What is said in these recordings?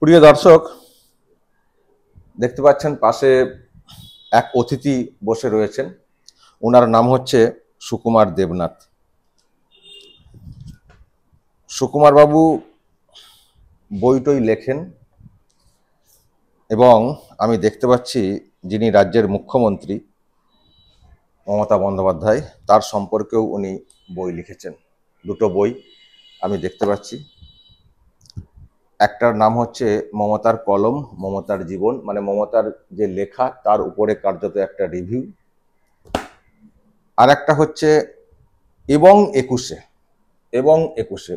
প্রিয় দর্শক, দেখতে পাচ্ছেন পাশে এক অতিথি বসে রয়েছেন। ওনার নাম হচ্ছে সুকুমার দেবনাথ। সুকুমার বাবু বইটই লেখেন এবং আমি দেখতে পাচ্ছি যিনি রাজ্যের মুখ্যমন্ত্রী মমতা বন্দ্যোপাধ্যায়, তার সম্পর্কেও উনি বই লিখেছেন। দুটো বই আমি দেখতে পাচ্ছি। একটার নাম হচ্ছে মমতার কলম মমতার জীবন, মানে মমতার যে লেখা তার উপরে কার্যত একটা রিভিউ। আর একটা হচ্ছে এবং একুশে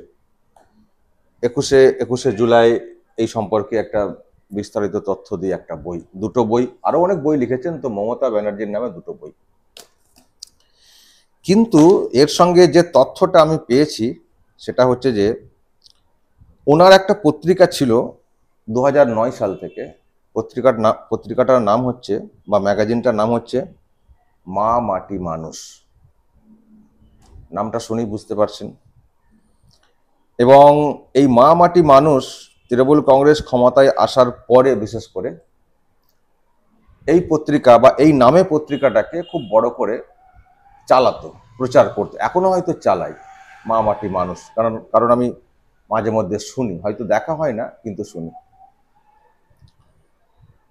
একুশে জুলাই এই সম্পর্কে একটা বিস্তারিত তথ্য দিয়ে একটা বই। দুটো বই, আরো অনেক বই লিখেছেন তো মমতা ব্যানার্জির নামে দুটো বই। কিন্তু এর সঙ্গে যে তথ্যটা আমি পেয়েছি সেটা হচ্ছে যে ওনার একটা পত্রিকা ছিল 2009 সাল থেকে। পত্রিকাটার নাম হচ্ছে বা ম্যাগাজিনটার নাম হচ্ছে মা মাটি মানুষ। নামটা শুনেই বুঝতে পারছেন। এবং এই মা মাটি মানুষ তৃণমূল কংগ্রেস ক্ষমতায় আসার পরে বিশেষ করে এই পত্রিকা বা এই নামে পত্রিকাটাকে খুব বড় করে চালাতো, প্রচার করতো, এখনো হয়তো চালাই মা মাটি মানুষ। কারণ আমি মাঝে মধ্যে শুনি, হয়তো দেখা হয় না কিন্তু শুনি।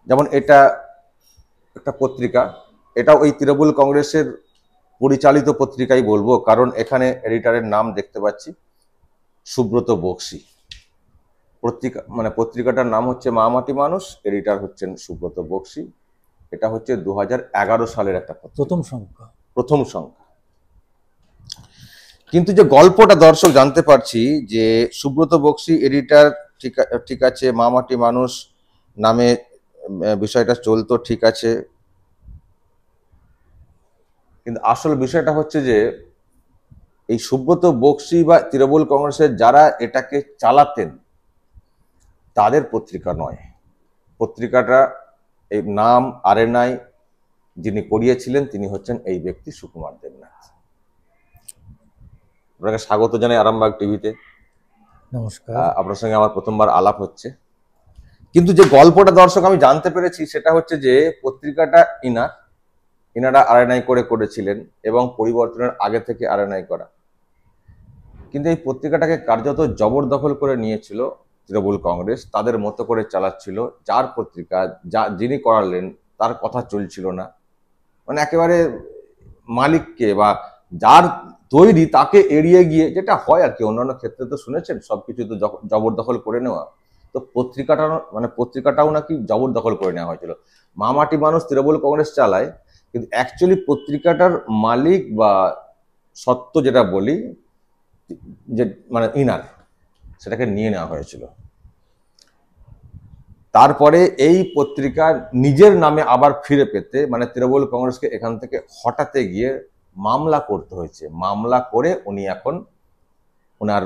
যেমন এটা একটা পত্রিকা, এটাও ওই তৃণমূল কংগ্রেসের পরিচালিত পত্রিকাই বলবো, কারণ এখানে এডিটরের নাম দেখতে পাচ্ছি সুব্রত বক্সী। পত্রিকাটার নাম হচ্ছে মা মাটি মানুষ, এডিটর হচ্ছেন সুব্রত বক্সী। এটা হচ্ছে 2011 সালের একটা প্রথম সংখ্যা। কিন্তু যে গল্পটা দর্শক জানতে পারছি যে সুব্রত বক্সী এডিটর, ঠিক আছে, মা মাটি মানুষ নামে বিষয়টা চলতো, ঠিক আছে। কিন্তু আসল বিষয়টা হচ্ছে যে এই সুব্রত বক্সী বা তৃণমূল কংগ্রেসের যারা এটাকে চালাতেন তাদের পত্রিকা নয়। পত্রিকাটা এই নাম আরএনআই যিনি করিয়েছিলেন তিনি হচ্ছেন এই ব্যক্তি সুকুমার দেবনাথ। আপনাকে স্বাগত জানাই আরামবাগ টিভিতে। নমস্কার। আপনার সঙ্গে আমার প্রথমবার আলাপ হচ্ছে। কিন্তু যে গল্পটা দর্শক আমি জানতে পেরেছি সেটা হচ্ছে যে পত্রিকাটা ইনারা আরএনআই করেছিলেন এবং পরিবর্তনের আগে থেকে আরএনআই করা। কিন্তু এই পত্রিকাটাকে কার্যত জবরদখল করে নিয়েছিল তৃণমূল কংগ্রেস, তাদের মতো করে চালাচ্ছিল। যার পত্রিকা যিনি করালেন তার কথা চলছিল না, মানে একেবারে মালিককে বা যার তৈরি তাকে এড়িয়ে গিয়ে, যেটা হয় আর কি, অন্যান্য ক্ষেত্রে তো শুনেছেন সবকিছু তো জবরদখল করে নেওয়া। তো পত্রিকাটাও নাকি জবরদখল করে নেওয়া হয়েছিল। মা মাটি মানুষ তৃণমূল কংগ্রেস চালায়, কিন্তু অ্যাকচুয়ালি পত্রিকাটার মালিক বা সত্য যেটা বলি যে মানে সেটাকে নিয়ে নেওয়া হয়েছিল। তারপরে এই পত্রিকা নিজের নামে আবার ফিরে পেতে, মানে তৃণমূল কংগ্রেসকে এখান থেকে হটাতে গিয়ে মামলা করতে হয়েছে। মামলা করে উনি এখন ওনার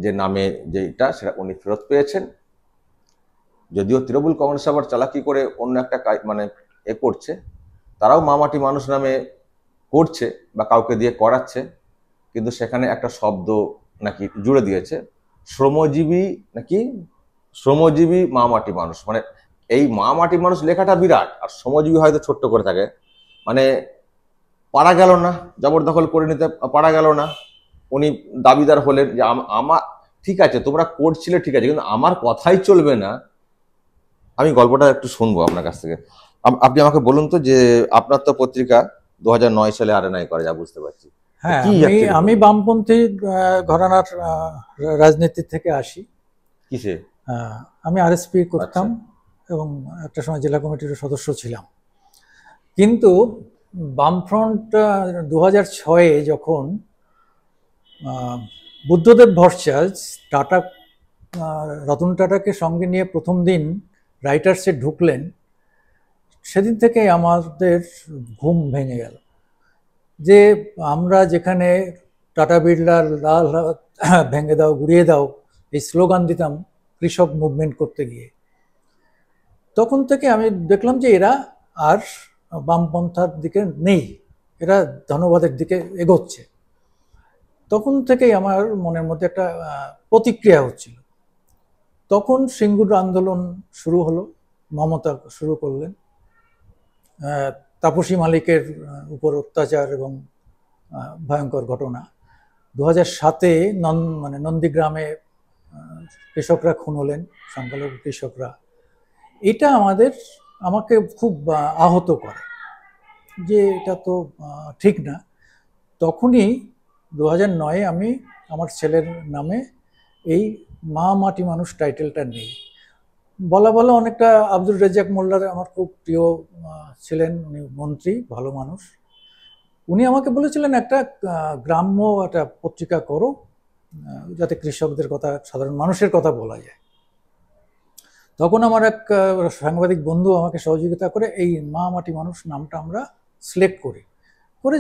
যে নামে যেটা সেটা উনি ফেরত পেয়েছেন। যদিও তৃণমূল কংগ্রেস আবার চালাকি করে অন্য একটা করছে, তারাও মা মাটি মানুষ নামে করছে বা কাউকে দিয়ে করাচ্ছে, কিন্তু সেখানে একটা শব্দ নাকি জুড়ে দিয়েছে, শ্রমজীবী মা মাটি মানুষ। মানে এই মা মাটি মানুষ লেখাটা বিরাট, আর শ্রমজীবী হয়তো ছোট্ট করে থাকে। মানে পারা গেল না, জবরদখল করে নিতে পারা গেল না। উনি দাবিদার হলেন যে আমার ঠিক আছে, তোমরা করছিলে ঠিক আছে, কিন্তু আমার কথাই চলবে না। আমি গল্পটা একটু শুনবো আপনার কাছ থেকে। আপনি আমাকে বলুন তো যে আপনার তো পত্রিকা 2009 সালে আরএনআই করে, যা বুঝতে পারছি। হ্যাঁ, আমি বামপন্থী ঘরানার রাজনীতি থেকে আসি। কিসে? আমি আরএসপি করতাম এবং একটা সময় জেলা কমিটির সদস্য ছিলাম। কিন্তু বামফ্রন্ট 2006-এ যখন বুদ্ধদেব ভট্টাচার্য রতন টাটাকে সঙ্গে নিয়ে প্রথম দিন রাইটার্সে ঢুকলেন, সেদিন থেকে আমাদের ঘুম ভেঙে গেল। যে আমরা যেখানে টাটা বিড়লা লাল ভেঙে দাও গুড়িয়ে দাও এই স্লোগান দিতাম কৃষক মুভমেন্ট করতে গিয়ে, তখন থেকে আমি দেখলাম যে এরা আর বামপন্থার দিকে নেই, এরা ধনবাদের দিকে এগোচ্ছে। তখন থেকেই আমার মনের মধ্যে একটা প্রতিক্রিয়া হচ্ছিল তখন সিঙ্গুর আন্দোলন শুরু হলো, মমতা শুরু করলেন। তাপসী মালিকের উপর অত্যাচার এবং ভয়ঙ্কর ঘটনা। 2007-এ নন্দীগ্রামে কৃষকরা খুন হলেন, সংখ্যালঘু কৃষকরা। এটা আমাকে খুব আহত করে যে এটা তো ঠিক না। তখনই 2009-এ আমি আমার ছেলের নামে এই মা মাটি মানুষ টাইটেলটা নেই। বলা অনেকটা আব্দুল রেজ্জাক মোল্লার আমার খুব প্রিয় ছিলেন, উনি মন্ত্রী, ভালো মানুষ। উনি আমাকে বলেছিলেন একটা গ্রাম্য একটা পত্রিকা করো, যাতে কৃষকদের কথা, সাধারণ মানুষের কথা বলা যায়। তখন আমার এক সাংবাদিক বন্ধু আমাকে সহযোগিতা করে এই মা মাটি মানুষ নামটা আমরা সিলেক্ট করে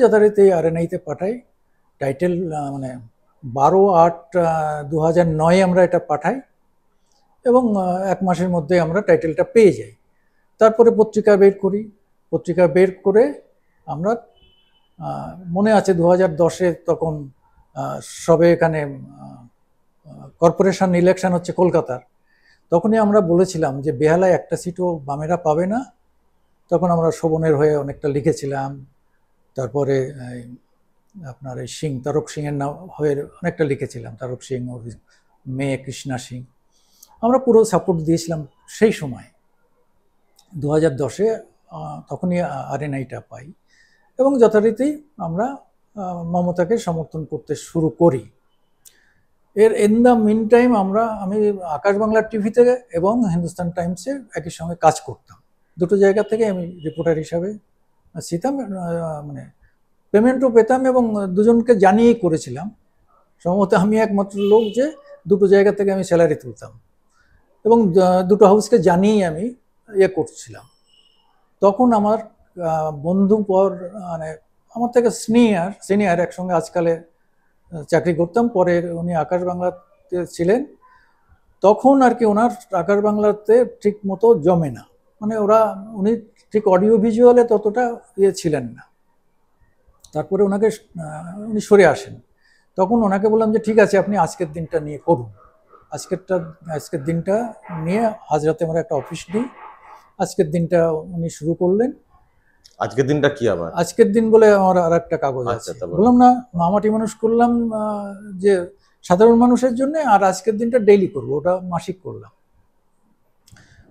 যথারীতি RNI-তে পাঠাই। টাইটেল 12/8/2009 আমরা এটা পাঠাই এবং 1 মাসের মধ্যে আমরা টাইটেলটা পেয়ে যাই। তারপরে পত্রিকা বের করে আমরা, মনে আছে 2010-এ তখন সবে এখানে কর্পোরেশন ইলেকশন হচ্ছে কলকাতার, তখনই আমরা বলেছিলাম যে বেহালায় একটা সিটও বামেরা পাবে না। তখন আমরা শোভনের হয়ে অনেকটা লিখেছিলাম, তারপরে আপনার এই তারক সিংয়ের নাম হয়ে অনেকটা লিখেছিলাম, তারক সিং ওর মেয়ে কৃষ্ণা সিং। আমরা পুরো সাপোর্ট দিয়েছিলাম সেই সময় 2010-এ। তখনই RNI-টা পাই এবং যথারীতি আমরা মমতাকে সমর্থন করতে শুরু করি। ইন দ্য মিন টাইম আমি আকাশ বাংলা টিভিতে এবং হিন্দুস্তান টাইমসে একই সঙ্গে কাজ করতাম। দুটো জায়গা থেকে আমি রিপোর্টার হিসাবে ছিলাম, পেমেন্টও পেতাম এবং দুজনকে জানিয়েই করেছিলাম। সম্ভবত আমি একমাত্র লোক যে দুটো জায়গা থেকে আমি স্যালারি তুলতাম এবং দুটো হাউসকে জানিয়েই আমি করছিলাম। তখন আমার বন্ধু আমার থেকে সিনিয়র একসঙ্গে আজকালে চাকরি করতাম, পরে উনি আকাশ বাংলাতে ছিলেন। তখন আর কি ওনার আকাশ বাংলাতে ঠিক মতো জমে না, উনি ঠিক অডিও ভিজুয়ালে ততটা ছিলেন না। তারপরে উনি সরে আসেন। তখন ওনাকে বললাম যে ঠিক আছে, আপনি আজকের দিনটা নিয়ে করুন। আজকের দিনটা নিয়ে হাজরাতে আমরা একটা অফিস নিই। আজকের দিনটা উনি শুরু করলেন। আজকের দিনটা কি আবার? আজকের দিন বলে আমার আর একটা কাগজ আছে, বললাম না মামাটি মানুষ করলাম যে সাধারণ মানুষের জন্য, আর আজকের দিনটা ডেইলি করবো, ওটা মাসিক করলাম।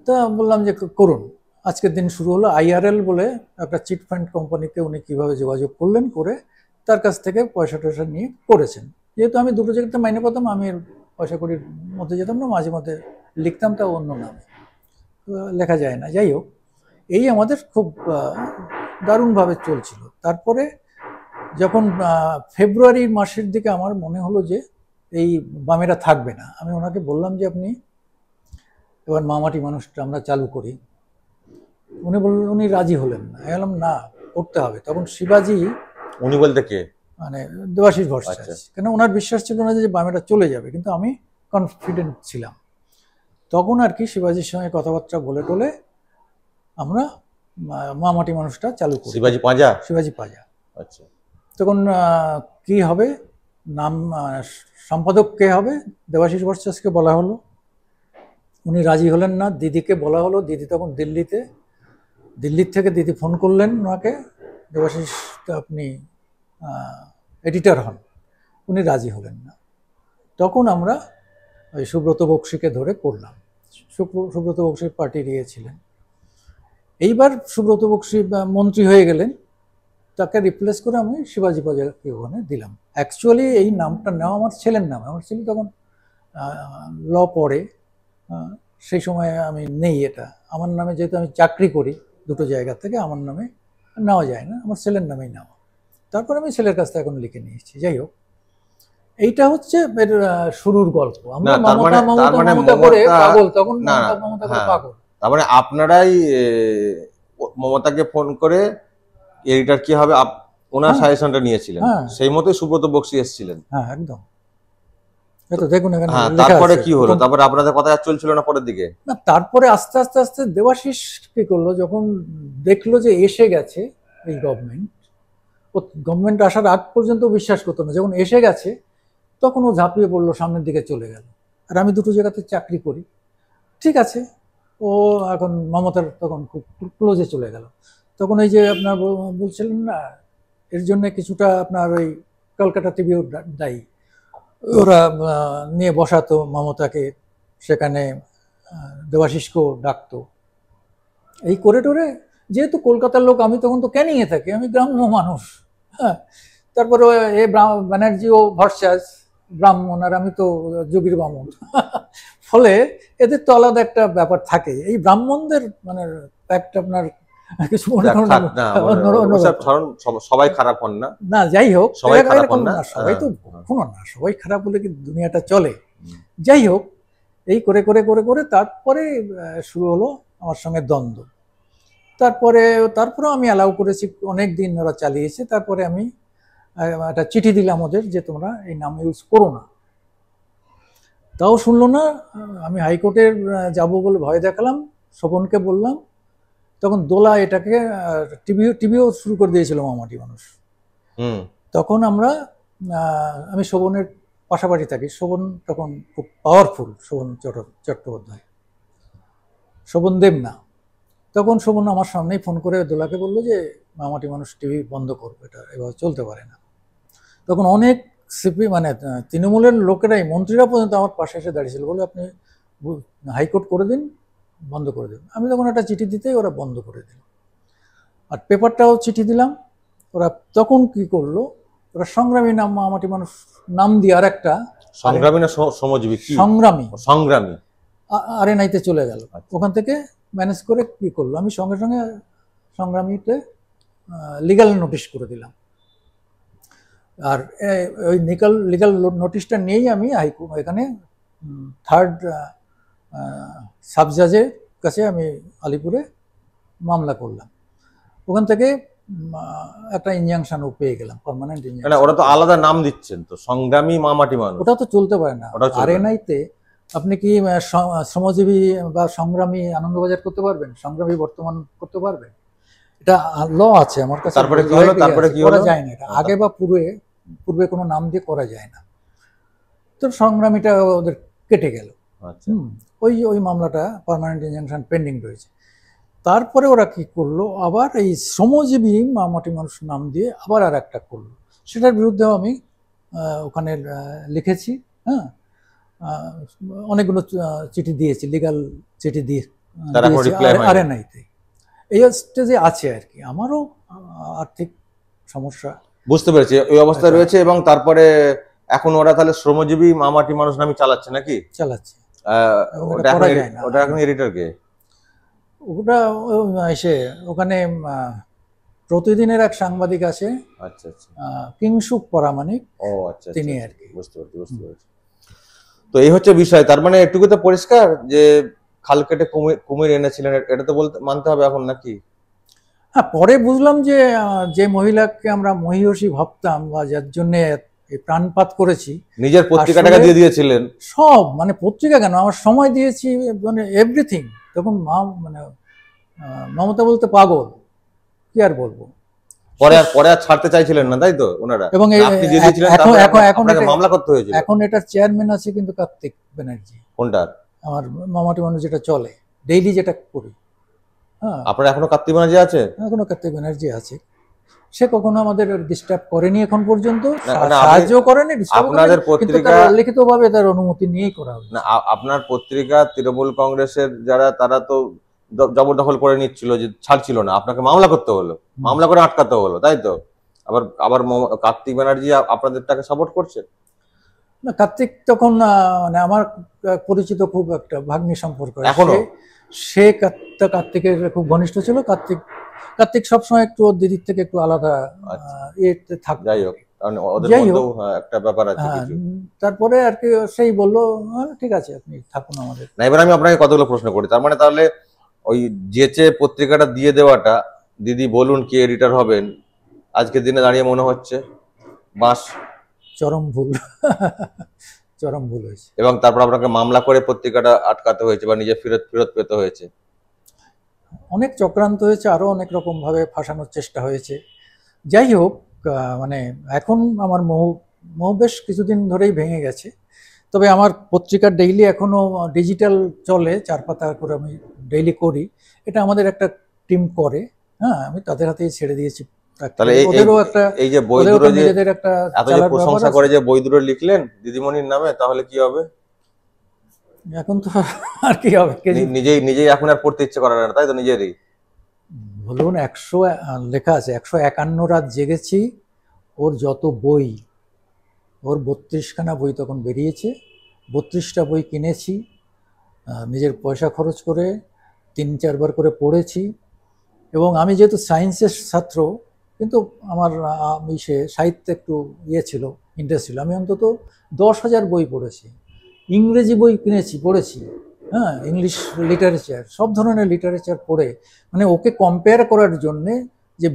তা বললাম যে করুন। আজকের দিন শুরু হলো। IRL বলে একটা চিট ফান্ড কোম্পানিতে উনি কিভাবে যোগাযোগ করলেন, করে তার কাছ থেকে পয়সা টয়সা নিয়ে করেছেন। যেহেতু আমি দুটো জায়গাতে মাইনে পেতাম, আমি পয়সা কড়ির মধ্যে যেতাম না, মাঝে মধ্যে লিখতাম, তা অন্য নামে লেখা যায় না। যাই হোক, এই আমাদের খুব দারুণভাবে চলছিল। তারপরে যখন ফেব্রুয়ারি মাসের দিকে আমার মনে হলো যে এই বামেরা থাকবে না, আমি ওনাকে বললাম যে আপনি এবার মামাটি মানুষটা আমরা চালু করি। উনি রাজি হলেন না। বললাম না, করতে হবে। তখন শিবাজি, উনি বলতে কে? দেবাশিস ভট্টাচার্য। কেন ওনার বিশ্বাস ছিল না যে বামেরা চলে যাবে, কিন্তু আমি কনফিডেন্ট ছিলাম। তখন আর কি শিবাজির সঙ্গে কথাবার্তা বলে টলে আমরা মামাটি মানুষটা চালু করি। শিবাজি পাঁজা। আচ্ছা। তখন কি হবে, নাম সম্পাদক কে হবে, দেবাশিস ভট্টাচার্যকে বলা হলো। উনি রাজি হলেন না। দিদিকে বলা হলো, দিদি তখন দিল্লির থেকে দিদি ফোন করলেন ওনাকে, দেবাশিস আপনি এডিটর হন। উনি রাজি হলেন না। তখন আমরা ওই সুব্রত বক্সিকে ধরে করলাম। সুব্রত বক্সি পার্টির ছিলেন। এইবার সুব্রত বক্সি মন্ত্রী হয়ে গেলেন, তাকে রিপ্লেস করে আমি শিবাজি পাঁজাকে ওখানে দিলাম। অ্যাকচুয়ালি এই নামটা নেওয়া আমার ছেলের নামে। আমার ছেলে তখন ল পড়ে, সেই সময় আমি নেই। এটা আমার নামে, যেহেতু আমি চাকরি করি দুটো জায়গা থেকে, আমার নামে নেওয়া যায় না, আমার ছেলের নামেই নেওয়া। তারপর আমি ছেলের কাছ থেকে এখন লিখে নিয়েছি। যাই হোক, এইটা হচ্ছে এর শুরুর গল্প। আমরা মমতা করে পাগল, তখন মমতা করে পাগল। তার মানে আপনারাই মমতাকে ফোন করে এডিটর কি হবে ওনার সাজেশনটা নিয়েছিলেন, সেই মতোই সুব্রত বক্সি এসেছিলেন। হ্যাঁ, একদম। দেখুন এখানে। তারপরে কি হলো? তারপরে আপনাদের কথা আর চলছিল না পরের দিকে? না, তারপরে আস্তে আস্তে দেবাশিস কি করলো, যখন দেখলো যে এসে গেছে এই গভর্নমেন্ট আসার আগ পর্যন্ত বিশ্বাস করতো না, যখন এসে গেছে তখন ও ঝাঁপিয়ে পড়লো, সামনের দিকে চলে গেল। আর আমি দুটো জায়গাতে চাকরি করি, ঠিক আছে। ও এখন মমতার তখন খুব ক্লোজে চলে গেল। তখন এই যে আপনার বলছিলেন না, এর জন্য কিছুটা আপনার ওই কলকাতা টিভিও দায়ী। ওরা নিয়ে বসাতো মমতাকে, সেখানে দেবাশিসকেও ডাকতো, এই করে টোরে। যেহেতু কলকাতার লোক, আমি তখন তো ক্যানিংয়ে থাকি, আমি গ্রাম্য মানুষ, হ্যাঁ। তারপরে এ ব্যানার্জিও ভরসাস ব্রাহ্মণ, আর আমি তো যোগীর বামুন। ফলে এদের তো আলাদা একটা ব্যাপার থাকে। এই ব্রাহ্মণদের মানে একটা আপনার কিছু মনে যাক, করেন থাক না, ওসব ব্যাপার। ধরুন সবাই খারাপ হন না, না, যাই হোক, সবাই খারাপ এরকম হন না। না, সবাই তো হ্যাঁ। কখনো না, সবাই খারাপ বলে কি দুনিয়াটা চলে। হুম। যাই হোক, এই করে করে করে করে তারপরে শুরু হলো আমার সঙ্গে দ্বন্দ্ব। তারপরে আমি অ্যালাউ করেছি, অনেক দিন ওরা চালিয়েছে। তারপরে আমি একটা চিঠি দিলাম ওদের যে তোমরা এই নাম ইউজ করো না। তাও শুনলো না। আমি হাইকোর্টে যাব বলে ভয় দেখালাম, শোভনকে বললাম। তখন দোলা এটাকে টিভিও শুরু করে দিয়েছিল মামাটি মানুষ। তখন আমি শোভনের পাশাপাশি থাকি। শোভন তখন খুব পাওয়ারফুল, শোভন চট্টোপাধ্যায়, শোভন দেব না। তখন শোভন আমার সামনেই ফোন করে দোলাকে বললো যে মামাটি মানুষ টিভি বন্ধ করবো, এটা এভাবে চলতে পারে না। তখন অনেক সিপি মানে তৃণমূলের লোকেরাই, মন্ত্রীরা পর্যন্ত আমার পাশে এসে দাঁড়িয়েছিল, বলে আপনি হাইকোর্ট করে দিন, বন্ধ করে দিন। আমি তখন একটা চিঠি দিতেই ওরা বন্ধ করে দিল। আর পেপারটাও চিঠি দিলাম। ওরা তখন কি করলো, ওরা সংগ্রামী নাম মামাটি মানুষ নাম দিয়ে আর একটা সংগ্রামী না শ্রমজীবী, সংগ্রামী আরএনআইতে চলে গেল। ওখান থেকে ম্যানেজ করে কি করলো, আমি সঙ্গে সঙ্গে সংগ্রামীতে লিগাল নোটিশ করে দিলাম। আর ওই লিগাল নোটিশটা নিয়েই আমি এখানে 3rd সাব জাজের কাছে আমি আলিপুরে মামলা করলাম। ওখান থেকে একটা ইনজাংশনও পেয়ে গেলাম, পার্মানেন্ট ইনজাংশন। ওরা তো আলাদা নাম দিচ্ছেন তো, সংগ্রামী মামাটি মানুষ। ওটা তো চলতে পারে না। আরএনআইতে আপনি কি শ্রমজীবী বা সংগ্রামী আনন্দবাজার করতে পারবেন, সংগ্রামী বর্তমান করতে পারবেন? এটা ল আছে আমার কাছে। তারপরে কি হলো? করা যায় না এটা, আগে বা পূর্বে কোনো নাম দিয়ে করা যায় না। তো সংগ্রামীটা ওদের কেটে গেল। ওই মামলাটা পার্মানেন্ট ইনজাংশন পেন্ডিং রয়েছে। তারপরে ওরা কি করলো, আবার এই শ্রমজীবী মামাটি মানুষ নাম দিয়ে আবার আর একটা করলো। সেটার বিরুদ্ধেও আমি ওখানে লিখেছি, হ্যাঁ, অনেকগুলো চিঠি দিয়েছি, লিগাল চিঠি দিয়ে আরএনআইতে। এই স্টেজে আছে আর কি। আমারও আর্থিক সমস্যা, বুঝতে পেরেছি, ওই অবস্থায় রয়েছে। এবং তারপরে এখন ওরা তাহলে শ্রমজীবী মামাটি মানুষ নামে চালাচ্ছে নাকি? চালাচ্ছে। ওটা এখন এডিটর কে? ওটা এসে ওখানে প্রতিদিনের এক সাংবাদিক আছে, আচ্ছা আচ্ছা, কিংসুক পরামানিক, আচ্ছা, তিনি আর কি। বুঝতে পেরেছি। তো এই হচ্ছে বিষয়। তার মানে এটুকু তো পরিষ্কার যে খাল কেটে কুমির এনেছিলেন, এটা তো মানতে হবে এখন নাকি? হ্যাঁ, পরে বুঝলাম যে মহিলাকে আমরা মহিষী ভাবতাম বা যার জন্য প্রাণপাত করেছি, নিজের পত্রিকাটাকে দিয়ে দিয়েছিলেন সব, মানে পত্রিকা কেন, আমার সময় দিয়েছি, মানে এভরিথিং। তখন মানে মমতা বলতে পাগল, কি আর বলবো। পরে আর ছাড়তে চাইছিলেন না, তাই তো ওনারা? এবং এখন মামলা করতে হয়েছিল। এখন এটার চেয়ারম্যান আছে কিন্তু কার্তিক ব্যানার্জি। কোনটার? আমার মামাটি মানুষ যেটা চলে ডেইলি, যেটা করি। হ্যাঁ, আপনার এখনো কার্তিক ব্যানার্জি আছে? এখনো কার্তিক ব্যানার্জি আছে। সে কখনো আমাদের ডিস্টার্ব করেনি এখন পর্যন্ত, সাহায্য করেনি। আপনাদের পত্রিকা লিখিতভাবে তার অনুমতি নিয়েই করা হবে। না, আপনার পত্রিকা তৃণমূল কংগ্রেসের যারা, তারা তো জবরদখল করে নিচ্ছিল, যে ছাড়ছিল না, আপনাকে মামলা করতে হলো, মামলা করে আটকাতে হলো, তাই তো? আবার কার্তিক ব্যানার্জি আপনাদেরটাকে সাপোর্ট করছে না। কার্তিক তখন মানে আমার পরিচিত খুব একটা ভাগ্নি সম্পর্ক, এখনো সে কার্তিকের খুব ঘনিষ্ঠ ছিল। কার্তিক সবসময় একটু ওর দিদির থেকে একটু আলাদা ইয়েতে থাকতো। যাই হোক, একটা ব্যাপার আছে। তারপরে আর কি সেই বললো ঠিক আছে আপনি থাকুন আমাদের। না, এবার আমি আপনাকে কতগুলো প্রশ্ন করি। তার মানে তাহলে ওই যেচে পত্রিকাটা দিয়ে দেওয়াটা, দিদি বলুন কি এডিটর হবেন, আজকের দিনে দাঁড়িয়ে মনে হচ্ছে বাস চরম ভুল হয়েছে। এবং তারপর আপনাকে মামলা করে পত্রিকাটা আটকাতে হয়েছে বা নিজে ফেরত পেতে হয়েছে। অনেক চক্রান্ত হয়েছে, আরো অনেক রকম ভাবে ফাঁসানোর চেষ্টা হয়েছে। যাই হোক, মানে এখন আমার মোহ বেশ কিছুদিন ধরেই ভেঙে গেছে। তবে আমার পত্রিকা ডেইলি এখনো ডিজিটাল চলে, 4 পাতা করে আমি ডেইলি করি। এটা আমাদের একটা টিম করে, হ্যাঁ, আমি তাদের হাতেই ছেড়ে দিয়েছি। তাহলে ওদেরও একটা, এই যে বই ওদেরও দুটো যে নিজেদের একটা এত যে চালার ব্যাপার প্রশংসা আছে। করে যে বই দুটো লিখলেন দিদিমণির নামে, তাহলে কি হবে? এখন তো আর কি হবে, নিজেই এখন আর পড়তে ইচ্ছে করে না, তাই তো? নিজেরই বলুন, 100 লেখা আছে, 151 রাত জেগেছি। ওর যত বই, ওর 32খানা বই তখন বেরিয়েছে, 32টা বই কিনেছি, নিজের পয়সা খরচ করে 3-4 বার করে পড়েছি। এবং আমি যেহেতু সায়েন্সের ছাত্র, কিন্তু আমার আমি সাহিত্যে একটু ছিল, ইন্টারেস্ট ছিল, আমি অন্তত 10,000 বই পড়েছি। ইংরেজি বই কিনেছি, পড়েছি, হ্যাঁ, ইংলিশ লিটারেচার, সব ধরনের লিটারেচার পড়ে, মানে ওকে কম্পেয়ার করার জন্যে, যে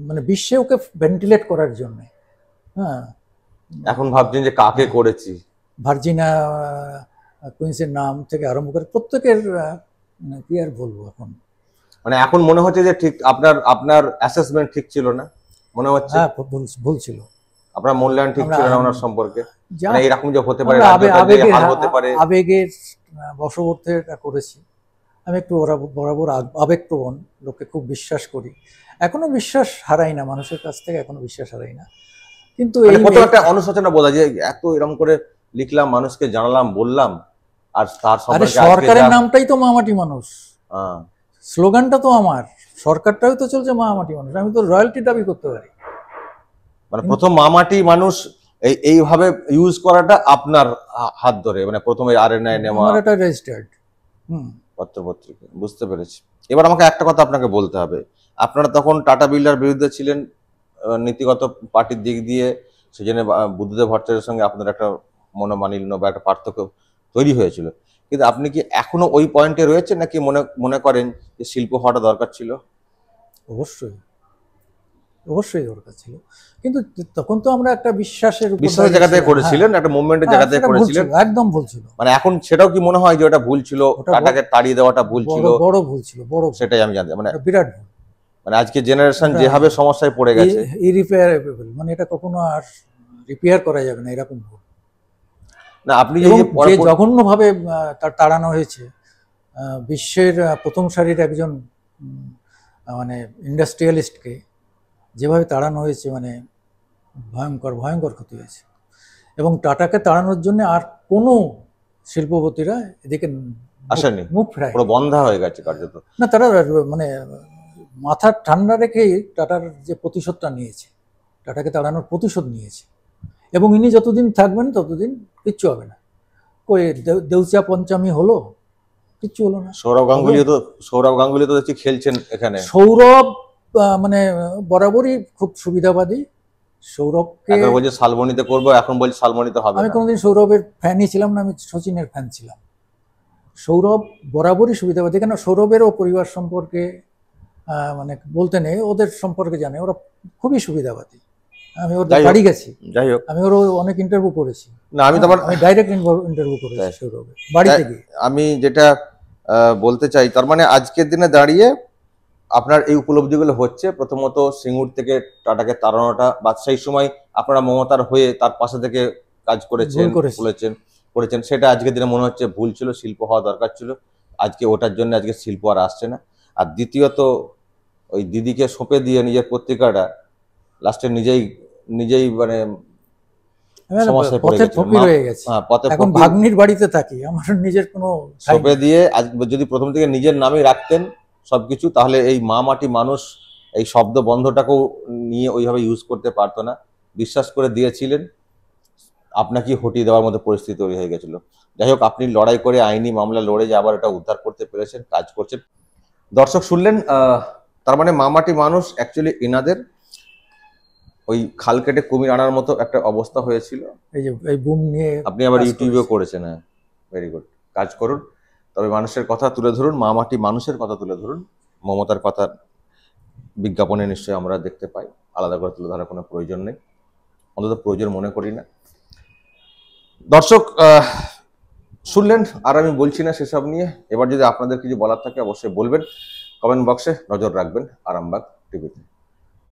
মানে বিশ্বে ওকে ভেন্টিলেট করার জন্যে, হ্যাঁ। এখন ভাবছেন যে কাকে করেছি? ভার্জিনা কুইন্সের নাম থেকে আরম্ভ করে প্রত্যেকের, কি আর বলবো এখন। মানে এখন মনে হচ্ছে যে ঠিক আপনার অ্যাসেসমেন্ট ঠিক ছিল না, মনে হচ্ছে? হ্যাঁ, ভুল ছিল। আপনার মূল্যায়ন ঠিক ছিল না ওনার সম্পর্কে, মানে এরকম যে হতে পারে, হতে পারে, আবেগের বশবর্তী করেছি আমি একটু। বরাবর আবেগপ্রবণ, লোককে খুব বিশ্বাস করি, এখনো বিশ্বাস হারাই না, মানুষের কাছ থেকে এখনো বিশ্বাস হারাই না। কিন্তু এই কত একটা অনুশোচনা বোধ হয় যে এত এরকম করে লিখলাম, মানুষকে জানালাম, বললাম, আর তার সম্পর্কে সরকারের নামটাই তো মামাটি মানুষ, স্লোগানটা তো আমার, সরকারটাও তো চলছে মামাটি মানুষ, আমি তো রয়্যালটি দাবি করতে পারি। মানে প্রথম মামাটি মানুষ এইভাবে ইউজ করাটা আপনার হাত ধরে, মানে প্রথমে আরএনআই নেওয়া, আমার এটা রেজিস্টার্ড পত্রপত্রিকা, বুঝতে পেরেছি। এবার আমাকে একটা কথা আপনাকে বলতে হবে, আপনারা তখন টাটা বিড়লার বিরুদ্ধে ছিলেন নীতিগত পার্টির দিক দিয়ে, সেজন্য বুদ্ধদেব ভট্টাচার্যের সঙ্গে আপনার একটা মনোমালিন্য বা একটা পার্থক্য তৈরি হয়েছিল, কিন্তু আপনি কি এখনো ওই পয়েন্টে রয়েছে, নাকি মনে করেন যে শিল্প হওয়াটা দরকার ছিল? অবশ্যই, অবশ্যই দরকার ছিল, কিন্তু তখন তো আমরা একটা বিশ্বাসের জায়গা থেকে করেছিলেন, একটা মুভমেন্টের জায়গা থেকে করেছিলেন, একদম ভুল ছিল। মানে এখন সেটাও কি মনে হয় যে ওটা ভুল ছিল, টাটাকে তাড়িয়ে দেওয়াটা ভুল ছিল? বড় ভুল ছিল, বড়, সেটাই আমি জানতে, মানে বিরাট ভুল। মানে আজকে জেনারেশন যেভাবে সমস্যায় পড়ে গেছে, ইরিপেয়ারেবল, মানে এটা কখনো আর রিপেয়ার করা যাবে না, এরকম ভুল। না, আপনি যে জঘন্যভাবে তাড়ানো হয়েছে, বিশ্বের প্রথম সারির একজন মানে ইন্ডাস্ট্রিয়ালিস্টকে যেভাবে তাড়ানো হয়েছে, মানে ভয়ঙ্কর ভয়ঙ্কর ক্ষতি হয়েছে। এবং টাটাকে তাড়ানোর জন্য আর কোনো শিল্পপতিরা এদিকে আসেনি, মুখ ফেরায়, পুরো বন্ধ হয়ে গেছে কার্যত। না, তারা মানে মাথা ঠান্ডা রেখেই টাটার যে প্রতিশোধটা নিয়েছে, টাটাকে তাড়ানোর প্রতিশোধ নিয়েছে। এবং ইনি যতদিন থাকবেন ততদিন কিচ্ছু হবে না। কই দেউচা পঞ্চমী হলো, কিচ্ছু হলো না। সৌরভ গাঙ্গুলি তো দেখছি খেলছেন এখানে। সৌরভ মানে বরাবরই খুব সুবিধাবাদী। সৌরভকে বলছে শালবনীতে করবো, এখন বলছে শালবনীতে হবে না। আমি কোনোদিন সৌরভের ফ্যানই ছিলাম না, আমি সচিনের ফ্যান ছিলাম। সৌরভ বরাবরই সুবিধাবাদী, কেন সৌরভেরও পরিবার সম্পর্কে মানে বলতে নেই, ওদের সম্পর্কে জানে, ওরা খুবই সুবিধাবাদী। আমি ওর বাড়ি গেছি, যাই হোক, আমি ওর অনেক ইন্টারভিউ করেছি। না, আমি ডাইরেক্ট ইন্টারভিউ করেছি সৌরভের বাড়িতে গিয়ে। আমি যেটা বলতে চাই, তার মানে আজকের দিনে দাঁড়িয়ে আপনার এই উপলব্ধিগুলো হচ্ছে, প্রথমত সিঙ্গুর থেকে টাটাকে তাড়ানোটা, বা সেই সময় আপনারা মমতার হয়ে তার পাশে থেকে কাজ করেছেন, সেটা আজকের দিনে মনে হচ্ছে ভুল ছিল, শিল্প হওয়া দরকার ছিল। আজকে ওটার জন্য আজকে শিল্প আর আসছে না। আর দ্বিতীয়ত, ওই দিদিকে সঁপে দিয়ে নিজের পত্রিকাটা লাস্টে নিজেই মানে সমস্যায় পড়ে গেছে। এখন ভাগ্নির বাড়িতে থাকি, আমার নিজের কোনো সঁপে দিয়ে যদি প্রথম থেকে নিজের নামই রাখতেন সবকিছু, তাহলে এই মা মাটি মানুষ এই শব্দ বন্ধটাকেও নিয়ে ওইভাবে ইউজ করতে পারতো না। বিশ্বাস করে দিয়েছিলেন, আপনাকে হটিয়ে দেওয়ার মতো পরিস্থিতি তৈরি হয়ে গেছিল। যাই হোক, আপনি লড়াই করে আইনি মামলা লড়ে যে আবার এটা উদ্ধার করতে পেরেছেন, কাজ করছেন। দর্শক শুনলেন, তার মানে মা মাটি মানুষ অ্যাকচুয়ালি এনাদের ওই খাল কেটে কুমির আনার মতো একটা অবস্থা হয়েছিল। এই যে এই বুম নিয়ে আপনি আবার ইউটিউবেও করেছেন, হ্যাঁ, ভেরি গুড, কাজ করুন। তবে মানুষের কথা তুলে ধরুন, মা মাটি মানুষের কথা তুলে ধরুন। মমতার কথা বিজ্ঞাপনে নিশ্চয়ই আমরা দেখতে পাই, আলাদা করে তুলে ধরার কোনো প্রয়োজন নেই, অন্তত প্রয়োজন মনে করি না। দর্শক শুনলেন, আর আমি বলছি না সেসব নিয়ে। এবার যদি আপনাদের কিছু বলার থাকে অবশ্যই বলবেন, কমেন্ট বক্সে নজর রাখবেন আরামবাগ টিভিতে।